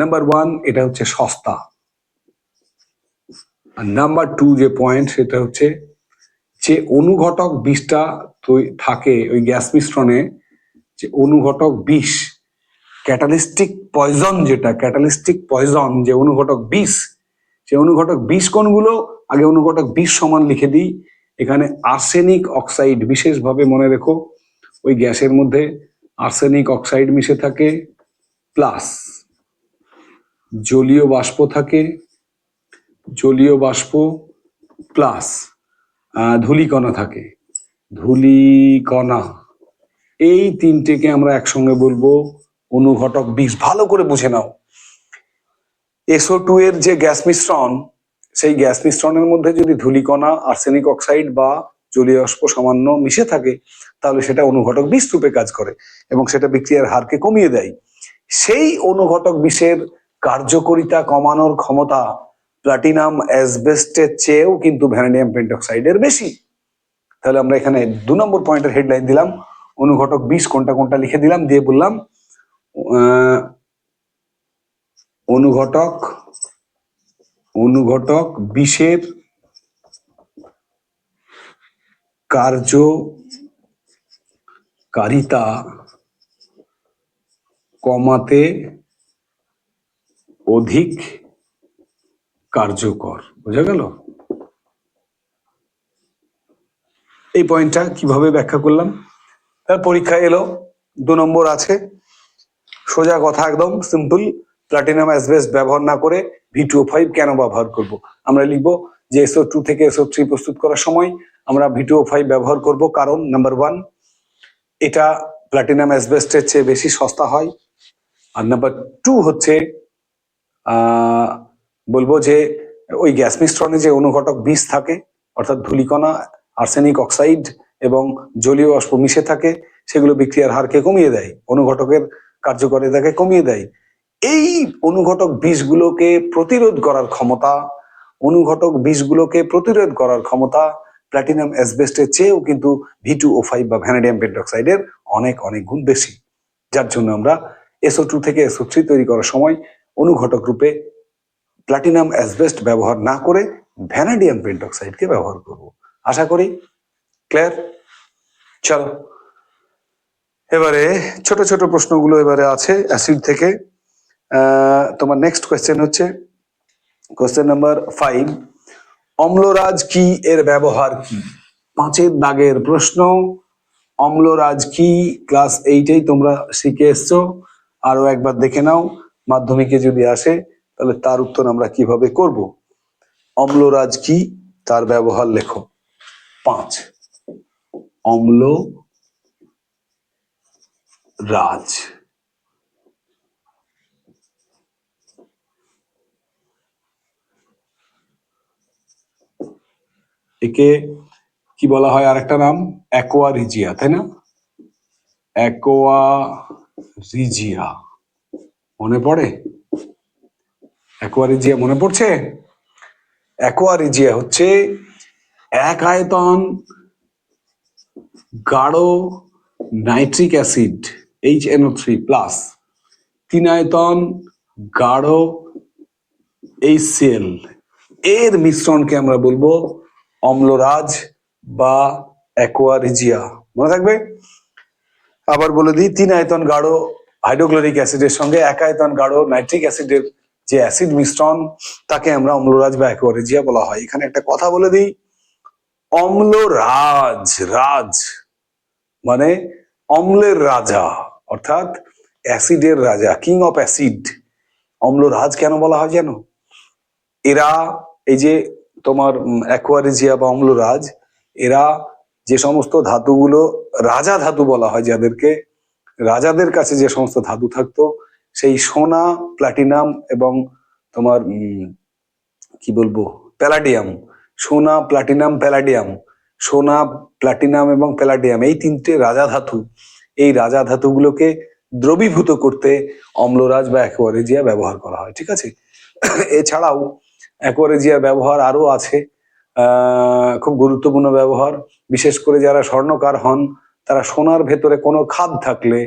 নাম্বার 1, এটা হচ্ছে সস্তা। আর নাম্বার 2 যে পয়েন্ট, সেটা হচ্ছে যে অনুঘটক বিষটা থাকে ওই গ্যাস মিশ্রণে, যে অনুঘটক বিষ, ক্যাটালিস্টিক পয়জন, যে অনুঘটক বিষ, সে অনুঘটক বিষ কোনগুলো? আগে অনুঘটক বিষ সমান লিখে দিই। এখানে আর্সেনিক অক্সাইড, বিশেষভাবে মনে রেখো ওই গ্যাসের মধ্যে আর্সেনিক অক্সাইড মিশে থাকে, প্লাস জলীয় বাষ্প প্লাস ধূলিকণা থাকে, এই তিনটেকে আমরা একসঙ্গে বলবো অনুঘটক বিষ। ভালো করে বুঝে নাও, SO2 এর যে গ্যাস মিশ্রণ, সেই গ্যাস মিশ্রণের মধ্যে যদি ধূলিকণা, আর্সেনিক অক্সাইড বা জলীয় বাষ্প সামান্য মিশে থাকে, তাহলে সেটা অনুঘটক বিষ রূপে কাজ করে এবং সেটা বিক্রিয়ার হারকে কমিয়ে দেয়। সেই অনুঘটক বিষের কার্যকারিতা কমানোর ক্ষমতা প্লাটিনাম অ্যাসবেস্টের চেয়েও কিন্তু ভ্যানাডিয়াম পেন্টক্সাইডের বেশি। তাহলে আমরা এখানে 2 নম্বর পয়েন্টের হেডলাইন দিলাম, অনুঘটক বিষ কোনটা কোনটা লিখে দিলাম, দিয়ে বললাম অনুঘটক বিষের কার্যকারিতা কমাতে অধিক কার্যকর। বোঝা গেল? এই পয়েন্টটা কিভাবে ব্যাখ্যা করলাম। তার পরীক্ষায় এলো 2 নম্বর আছে, সোজা কথা, একদম সিম্পল। প্লাটিনাম অ্যাসবেস্ট ব্যবহার না করে V2O5 কেন ব্যবহার করব? আমরা লিখবো যে SO2 থেকে SO3 প্রস্তুত করার সময় আমরা V2O5 ব্যবহার করব কারণ নাম্বার 1, এটা প্লাটিনাম অ্যাসবেস্টের চেয়ে বেশি সস্তা হয়। আর নাম্বার 2 হচ্ছে বলবো যে ওই গ্যাস মিশ্রণে যে অনুঘটক বিষ থাকে, অর্থাৎ ধূলিকণা, আর্সেনিক অক্সাইড এবং জলীয় বাষ্প মিশে থাকে, সেগুলো বিক্রিয়ার হারকে কমিয়ে দেয়, অনুঘটকের কার্যকারিতাকে কমিয়ে দেয়। এই অনুঘটক বিষগুলোকে প্রতিরোধ করার ক্ষমতা প্লাটিনাম অ্যাসবেস্টের চেয়েও কিন্তু V2O5 বা ভ্যানাডিয়াম পেন্টক্সাইডের অনেক অনেক গুণ বেশি। যার জন্য আমরা SO2 থেকে SO3 তৈরি করার সময় অনুঘটক রূপে প্লাটিনাম অ্যাসবেস্ট ব্যবহার না করে ভ্যানাডিয়াম পেন্টক্সাইডকে ব্যবহার করব। আশা করি ক্লিয়ার। চলো এবারে ছোট ছোট প্রশ্নগুলো এবারে আছে অ্যাসিড থেকে। তোমার নেক্সট কোয়েশ্চেন হচ্ছে কোয়েশ্চেন নাম্বার 5, অম্লরাজ কি এর ব্যবহার কি? 5-এর দাগের প্রশ্ন। অম্লরাজ কি ক্লাস 8-এই তোমরা শিখে এসছো, আরো একবার দেখে নাও, মাধ্যমিকে যদি আসে তাহলে তার উত্তর আমরা কিভাবে করব। অম্লরাজ কি, তার ব্যবহার লেখো। 5, অম্ল রাজ। একে কি বলা হয় আরেকটা নাম? অ্যাকোয়ারিজিয়া, তাই না? অ্যাকোয়ারিজিয়া মনে পড়ে? অ্যাকোয়ারিজিয়া মনে পড়ছে? অ্যাকোয়ারিজিয়া হচ্ছে এক আয়তন গাঢ় নাইট্রিক অ্যাসিড HNO3 প্লাস 3 আয়তন গাঢ় HCl এর মিশ্রণকে আমরা বলবো অম্লরাজ বা অ্যাকোয়ারিজিয়া। মনে থাকবে? আবার বলে দিই, 3 আয়তন গাঢ় হাইড্রোক্লোরিক অ্যাসিডের সঙ্গে 1 আয়তন গাঢ় নাইট্রিক অ্যাসিডের যে অ্যাসিড মিশ্রণ তাকে আমরা অম্লরাজ বা অ্যাকোয়ারিজিয়া বলা হয়। এখানে একটা কথা বলে দিই, অম্লরাজ, রাজ মানে অম্লের রাজা, অর্থাৎ অ্যাসিডের রাজা, কিং অফ অ্যাসিড। অম্লরাজ কেন বলা হয় জানো? এরা এই যে তোমার অ্যাকোয়ারিজিয়া বা অম্লরাজ, এরা যে সমস্ত ধাতুগুলো রাজা ধাতু বলা হয়, যাদেরকে রাজাদের কাছে যে সমস্ত ধাতু থাকতো, সেই সোনা, প্লাটিনাম এবং তোমার কি বলবো প্যালাডিয়াম, সোনা, প্লাটিনাম, প্যালাডিয়াম, সোনা, প্লাটিনাম এবং প্যালাডিয়াম, এই 3টে রাজা ধাতু, এই রাজা ধাতুগুলোকে দ্রবীভূত করতে অম্লরাজ বা অ্যাকোয়ারিজিয়া ব্যবহার করা হয়। ঠিক আছে? এছাড়াও অ্যাকোয়ারিজিয়ার ব্যবহার আরো আছে, খুব গুরুত্বপূর্ণ ব্যবহার। বিশেষ করে যারা স্বর্ণকার হন, তারা সোনার ভেতরে কোনো খাদ থাকলে,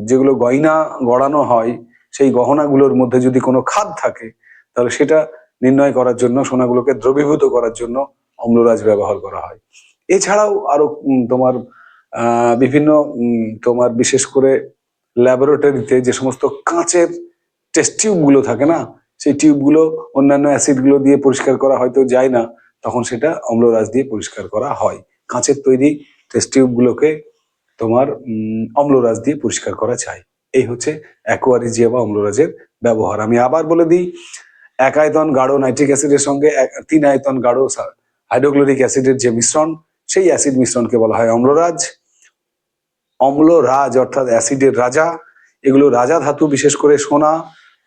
যেগুলো গয়না গড়ানো হয়, সেই গহনাগুলোর মধ্যে যদি কোনো খাদ থাকে, তাহলে সেটা নির্ণয় করার জন্য, সোনাগুলোকে দ্রবীভূত করার জন্য অম্লরাজ ব্যবহার করা হয়। এছাড়াও আরো তোমার বিভিন্ন তোমার বিশেষ করে ল্যাবরেটরিতে যে সমস্ত কাঁচের টেস্ট টিউবগুলো থাকে না, সেই টিউবগুলো অন্যান্য অ্যাসিডগুলো দিয়ে পরিষ্কার করা হয়তো যায় না, তখন সেটা অম্লরাজ দিয়ে পরিষ্কার করা হয়। কাঁচের তৈরি টেস্ট টিউবগুলোকে তোমার অম্লরাজ দিয়ে পরিষ্কার করা যায়। এই হচ্ছে অ্যাকোয়ারিজিয়া বা অম্লরাজের ব্যবহার। আমি আবার বলে দিই, 1 আয়তন গাঢ় নাইট্রিক অ্যাসিডের সঙ্গে 3 আয়তন গাঢ় হাইড্রোক্লোরিক অ্যাসিডের যে মিশ্রণ, সেই অ্যাসিড মিশ্রণকে বলা হয় অম্লরাজ। অম্লরাজ অর্থাৎ অ্যাসিডের রাজা। এগুলো রাজা ধাতু, বিশেষ করে সোনা।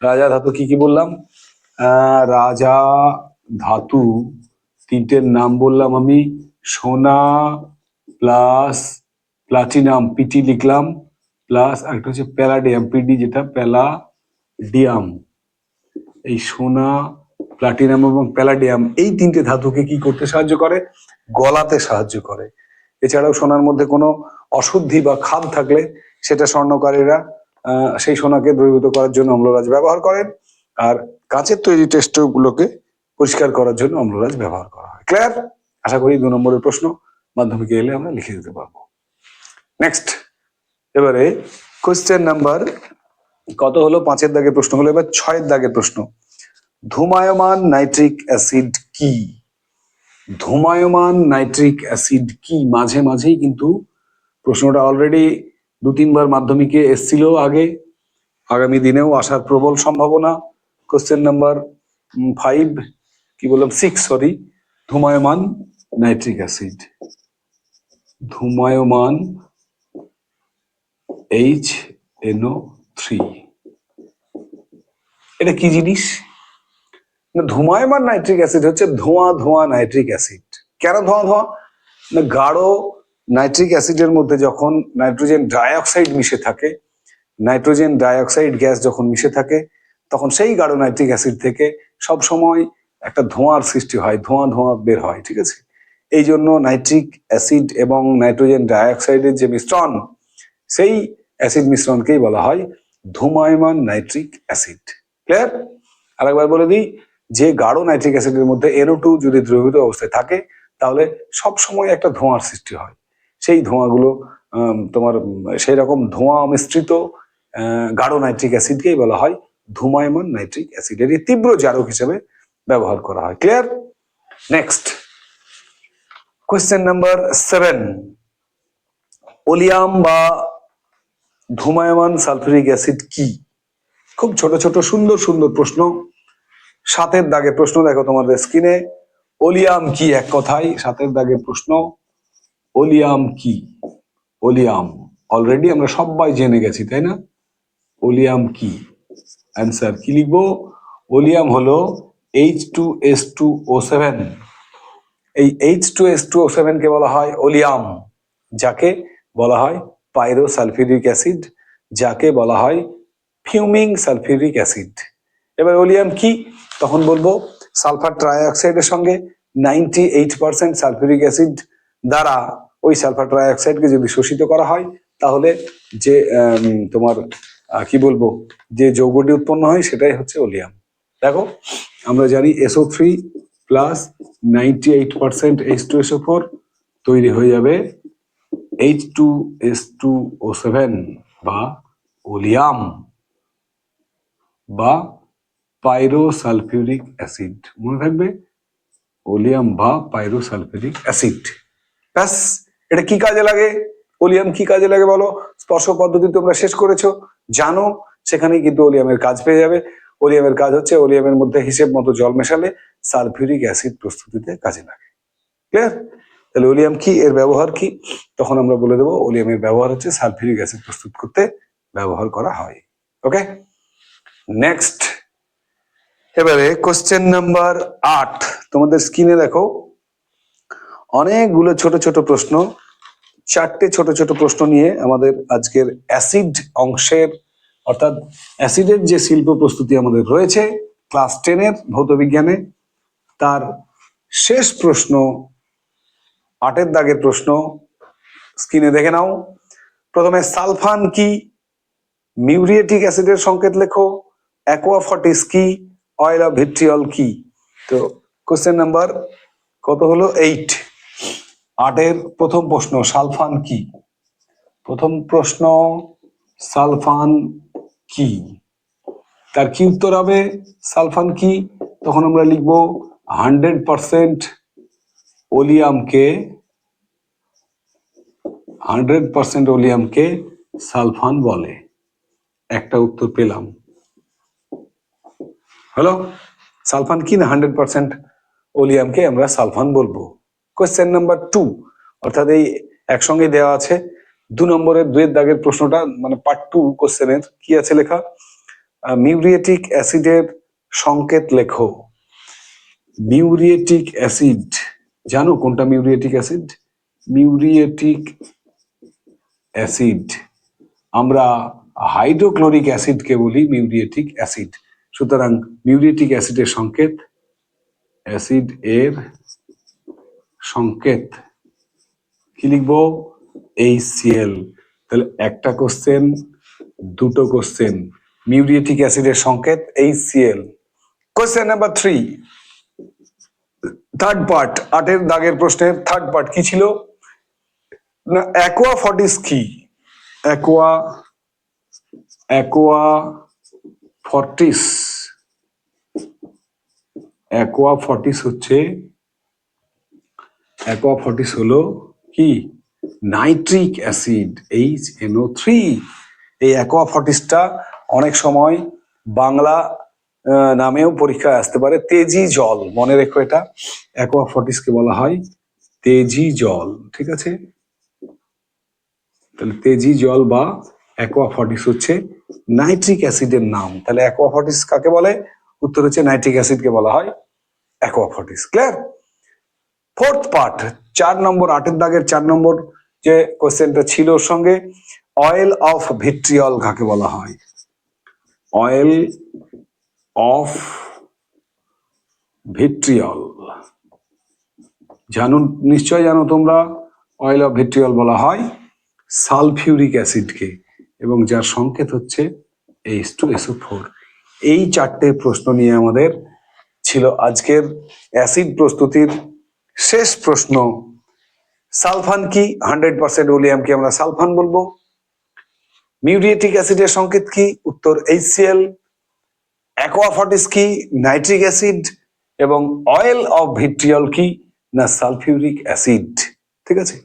রাজা ধাতু কি কি বললাম? রাজা ধাতু 3টের নাম বললাম আমি, সোনা প্লাস প্লাটিনাম পিটি লিখলাম, প্লাস একটা হচ্ছে প্যালাডিয়াম পিডি, যেটা প্যালাডিয়াম। এই সোনা, প্লাটিনাম এবং প্যালাডিয়াম এই 3টে ধাতুকে কি করতে সাহায্য করে? গলাতে সাহায্য করে। এছাড়াও সোনার মধ্যে কোনো অশুদ্ধি বা খাদ থাকলে সেটা স্বর্ণকারীরা সেই সোনাকে দ্রবীভূত করার জন্য অম্লরাজ ব্যবহার করেন, আর কাঁচের তৈরি টেস্ট গুলোকে পরিষ্কার করার জন্য অম্লরাজ ব্যবহার করা হয়। ক্লিয়ার? আশা করি 2 নম্বরের প্রশ্ন মাধ্যমিকে এলে আমরা লিখে দিতে পারবো। নেক্সট, এবারে কোয়েশ্চেন নাম্বার কত হলো? 5-এর দাগের প্রশ্ন হলো। এবার 6-এর দাগের প্রশ্ন, ধূমায়মান নাইট্রিক অ্যাসিড কি? ধূমায়মান নাইট্রিক অ্যাসিড কি? মাঝে মাঝেই কিন্তু প্রশ্নটা অলরেডি 2-3 বার মাধ্যমিকে এসছিল আগে, আগামী দিনেও আসার প্রবল সম্ভাবনা। কোশ্চেন নাম্বার 5, কি বললাম 6 সরি, ধূমায়মান নাইট্রিক অ্যাসিড, ধূমায়মান HNO3, এটা কি জিনিস? ধূমায়মান নাইট্রিক অ্যাসিড হচ্ছে ধোঁয়া ধোঁয়া নাইট্রিক অ্যাসিড। কেন ধোঁয়া ধোঁয়া? না, গাঢ় নাইট্রিক অ্যাসিডের মধ্যে যখন নাইট্রোজেন ডাইঅক্সাইড মিশে থাকে, নাইট্রোজেন ডাইঅক্সাইড গ্যাস যখন মিশে থাকে, তখন সেই গাঢ় নাইট্রিক অ্যাসিড থেকে সব সময় একটা ধোঁয়ার সৃষ্টি হয়, ধোঁয়া ধোঁয়া বের হয়। ঠিক আছে? এই জন্য নাইট্রিক অ্যাসিড এবং নাইট্রোজেন ডাইঅক্সাইডের যে মিশ্রণ, সেই অ্যাসিড মিশ্রণকেই বলা হয় ধূমায়মান নাইট্রিক অ্যাসিড। ক্লিয়ার? আরেকবার বলে দিই, যে গাঢ় নাইট্রিক অ্যাসিডের মধ্যে NO2 যদি দ্রবীভূত অবস্থায় থাকে তাহলে সব সময় একটা ধোঁয়ার সৃষ্টি হয়। সেই ধোঁয়াগুলো তোমার সেই রকম ধোঁয়া মিশ্রিত গাঢ় নাইট্রিক অ্যাসিডকেই বলা হয় ধূমায়মান নাইট্রিক অ্যাসিড। এর তীব্র জারক হিসেবে ব্যবহার করা হয়। Clear? Next question number 7, oleum বা ধূমায়মান সালফিউরিক অ্যাসিড কি? খুব ছোট ছোট সুন্দর সুন্দর প্রশ্ন। 7-এর দাগের প্রশ্ন দেখো তোমাদের স্ক্রিনে। ওলিয়াম কি, এক কথায় 7-এর দাগের প্রশ্ন, ওলিয়াম কি? ওলিয়াম অলরেডি আমরা সবাই জেনে গেছি, তাই না? ওলিয়াম কি? অ্যান্সার কি লিখবো? ওলিয়াম হলো H2S2O7। এই H2S2O7 কে বলা হয় ওলিয়াম, যাকে বলা হয় পাইরোসালফিউরিক অ্যাসিড, যাকে বলা হয় ফিউমিং সালফিউরিক অ্যাসিড। এবার ওলিয়াম কি তখন বলবো, সালফার ট্রাইঅক্সাইডের সঙ্গে 98% সালফিউরিক অ্যাসিড দ্বারা ওই সালফার ট্রাইঅক্সাইডকে যদি শোষিত করা হয় তাহলে যে তোমার কি বলবো, যে যৌগটি উৎপন্ন হয় সেটাই হচ্ছে ওলিয়াম। দেখো আমরা জানি SO3 প্লাস 98% H2SO4 তৈরি হয়ে যাবে H2S2O7 বা ওলিয়াম বা পাইরোসালফিউরিক অ্যাসিড। মনে থাকবে, ওলিয়াম বা পাইরোসালফিউরিক অ্যাসিড। ব্যাস, এটা কি কাজে লাগে? ওলিয়াম কি কাজে লাগে বলো? স্পর্শ পদ্ধতি তোমরা শেষ করেছো, জানো, সেখানেই কিন্তু ওলিয়ামের কাজ পেয়ে যাবে। ওলিয়ামের কাজ হচ্ছে ওলিয়ামের মধ্যে হিসেব মতো জল মেশালে সালফিউরিক অ্যাসিড প্রস্তুতিতে কাজে লাগে। ক্লিয়ার? তাহলে ওলিয়াম কি, এর ব্যবহার কি? তখন আমরা বলে দেবো ওলিয়ামের ব্যবহার হচ্ছে সালফিউরিক অ্যাসিড প্রস্তুত করতে ব্যবহার করা হয়। ওকে, নেক্সট। এবারে কোশ্চেন নাম্বার 8, তোমাদের স্ক্রিনে দেখো অনেকগুলো ছোট ছোট প্রশ্ন। 4টে ছোট ছোট প্রশ্ন নিয়ে আমাদের আজকের অ্যাসিড অংশের, অর্থাৎ অ্যাসিডের যে শিল্প প্রস্তুতি আমাদের রয়েছে ক্লাস 10-এর ভৌতবিজ্ঞানে, তার শেষ প্রশ্ন 8-এর দাগের প্রশ্ন স্ক্রিনে দেখে নাও। প্রথমে সালফান কি, মিউরিয়েটিক অ্যাসিডের সংকেত লেখো, অ্যাকোয়াফর্টিস কি, অয়েল অফ ভিট্রিয়ল কি? তো কোশ্চেন নাম্বার কত হলো? 8। 8-এর প্রথম প্রশ্ন সালফান কি। প্রথম প্রশ্ন সালফান কি, তার কি উত্তর হবে? সালফান কি, তখন আমরা লিখবো 100% ওলিয়ামকে, 100% ওলিয়ামকে সালফান বলে। একটা উত্তর পেলাম। হলো, সালফান কি না 100% ওলিয়ামকে আমরা সালফান বলবো। কোয়েশ্চেন নাম্বার 2, অর্থাৎ এই একসঙ্গে দেওয়া আছে 2 নম্বরের 2-এর দাগের প্রশ্নটা, মানে পার্ট 2 কোশ্চেনের কি আছে লেখা? মিউরিয়েটিক অ্যাসিডের সংকেত লেখো। মিউরিয়েটিক অ্যাসিড, জানো কোনটা মিউরিয়েটিক অ্যাসিড? মিউরিয়েটিক অ্যাসিড আমরা হাইড্রোক্লোরিক অ্যাসিডকে বলি মিউরিয়েটিক অ্যাসিড। সুতরাং মিউরিয়েটিক অ্যাসিডের সংকেত, অ্যাসিড এর সংকেত কি লিখবো? HCl। তাহলে একটা কোশ্চেন, দুটো কোশ্চেন, মিউরিয়েটিক অ্যাসিডের সংকেত HCl। Question number 3, third part, 8-এর দাগের প্রশ্নের থার্ড পার্ট কি ছিল না? অ্যাকোয়াফর্টিস কি? অ্যাকোয়াফর্টিস হলো কি? Nitric acid HNO3। এই অ্যাকোয়াফর্টিসটা অনেক সময় বাংলা নামেও পরীক্ষায় আসতে পারে, তেজি জল। মনে রেখো, এটা অ্যাকোয়াফর্টিসকে বলা হয় তেজি জল। ঠিক আছে, তাহলে তেজি জল বা অ্যাকোয়াফর্টিস হচ্ছে নাইট্রিক অ্যাসিডের নাম। তাহলে অ্যাকোয়াফর্টিস কাকে বলে? উত্তর হচ্ছে নাইট্রিক অ্যাসিডকে বলা হয় অ্যাকোয়াফর্টিস। ক্লিয়ার? ফোর্থ পার্ট, 4 নম্বর, 8-এর দাগের 4 নম্বর যে কোশ্চেনটা ছিল ওর সঙ্গে, অয়েল অফ ভিট্রিয়ল কাকে বলা হয়? অয়েল অফ ভিট্রিয়ল জানো, নিশ্চয় জানো তোমরা। অয়েল অফ ভিট্রিয়ল বলা হয় সালফিউরিক অ্যাসিডকে। এবং যার সংকেত হচ্ছে H2SO4। এই 4টে প্রশ্ন নিয়ে আমাদের ছিল আজকের অ্যাসিড প্রস্তুতির শেষ প্রশ্ন। সালফান কি? 100% ওলিয়ামকে আমরা সালফান বলবো। মিউরিয়েটিক অ্যাসিডের সংকেত কি? উত্তর HCl। অ্যাকোয়াফর্টিস কি? Nitric acid. এবং অয়েল অফ ভিট্রিয়ল কি? না সালফিউরিক অ্যাসিড। ঠিক আছে,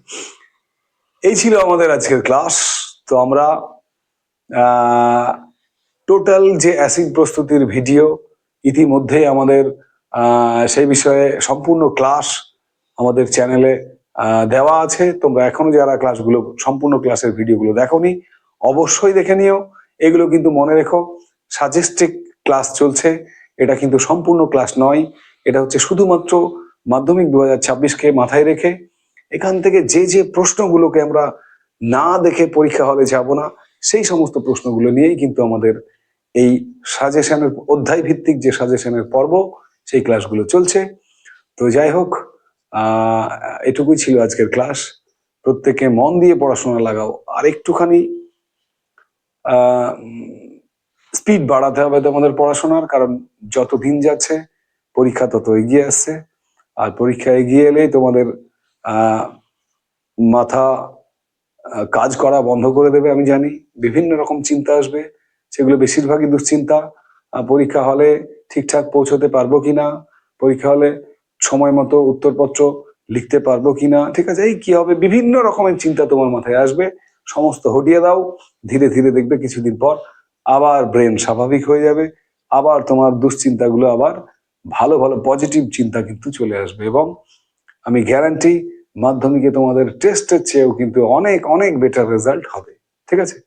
এই ছিল আমাদের আজকের ক্লাস। তো আমরা টোটাল যে অ্যাসিড প্রস্তুতির ভিডিও ইতিমধ্যেই আমাদের সেই বিষয়ে সম্পূর্ণ ক্লাস আমাদের চ্যানেলে দেওয়া আছে। তোমরা এখনো যারা ক্লাসগুলো সম্পূর্ণ ক্লাসের ভিডিওগুলো দেখোনি অবশ্যই দেখে নিও। এগুলো কিন্তু মনে রেখো, সাজেস্টিক ক্লাস চলছে, এটা কিন্তু সম্পূর্ণ ক্লাস নয়। এটা হচ্ছে শুধুমাত্র মাধ্যমিক 2026কে মাথায় রেখে এখান থেকে যে যে প্রশ্নগুলোকে আমরা না দেখে পরীক্ষা হলে যাব না, সেই সমস্ত প্রশ্নগুলো নিয়েই কিন্তু আমাদের এই সাজেশনের অধ্যায় ভিত্তিক যে সাজেশনের পর্ব সেই ক্লাসগুলো চলছে। তো যাই হোক, এটুকুই ছিল আজকের ক্লাস। প্রত্যেকে মন দিয়ে পড়াশোনা লাগাও, আর একটুখানি স্পিড বাড়াতে হবে তোমাদের পড়াশোনার, কারণ যত দিন যাচ্ছে পরীক্ষা তত এগিয়ে আসছে। আর পরীক্ষা এগিয়ে এলেই তোমাদের মাথা কাজ করা বন্ধ করে দেবে। আমি জানি বিভিন্ন রকম চিন্তা আসবে, সেগুলো বেশিরভাগই দুশ্চিন্তা। পরীক্ষা হলে ঠিকঠাক পৌঁছতে পারবো কিনা, পরীক্ষা হলে সময় মতো উত্তরপত্র লিখতে পারবো কিনা, ঠিক আছে, এই কি হবে, বিভিন্ন রকমের চিন্তা তোমার মাথায় আসবে। সমস্ত হটিয়ে দাও, ধীরে ধীরে দেখবে কিছুদিন পর আবার ব্রেন স্বাভাবিক হয়ে যাবে, আবার তোমার দুশ্চিন্তাগুলো আবার ভালো ভালো পজিটিভ চিন্তা কিন্তু চলে আসবে। এবং আমি গ্যারান্টি মাধ্যমিকে তোমাদের টেস্টের চেয়েও কিন্তু অনেক অনেক বেটার রেজাল্ট হবে। ঠিক আছে,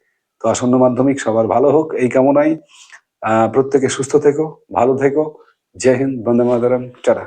তো আসন্ন মাধ্যমিক সবার ভালো হোক এই কামনায়। প্রত্যেকে সুস্থ থেকো, ভালো থেকো। জয় হিন্দ, বন্দে মাতরম, টাটা।